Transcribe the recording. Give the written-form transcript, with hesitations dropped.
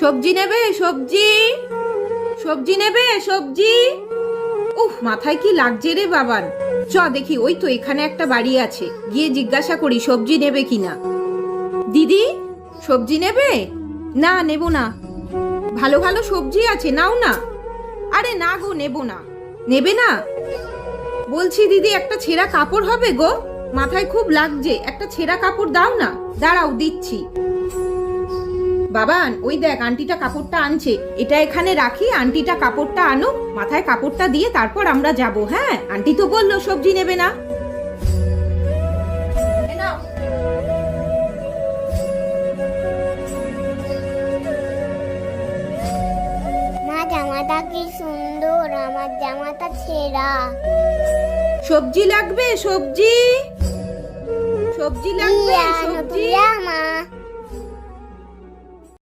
সবজি নেবে? সবজি সবজি নেবে? সবজি। উফ, মাথায় কি লাগছে রে বাবার। চ দেখি, ওই তো এখানে একটা বাড়ি আছে, গিয়ে জিজ্ঞাসা করি সবজি নেবে কিনা। দিদি, সবজি নেবে? না, নেব না। ভালো ভালো সবজি আছে, নাও না। আরে না গো, নেব না। নেবে না? বলছি দিদি, একটা ছেঁড়া কাপড় হবে গো, মাথায় খুব লাগছে, একটা ছেঁড়া কাপড় দাও না। দাঁড়াও, দিচ্ছি। বাবান, ওই দেখ আন্টিটা কাপড়টা আনছে, এটা এখানে রাখি, আন্টিটা কাপড়টা আনো, মাথায় কাপড়টা দিয়ে তারপর আমরা যাব। হ্যাঁ, আন্টি তো বললো সবজি নেবে না। এ নাও। মা, জামাটা কি সুন্দর, আমার জামাটা ছেঁড়া। সবজি লাগবে? সবজি সবজি লাগবে? নতুন সবজি। জামা।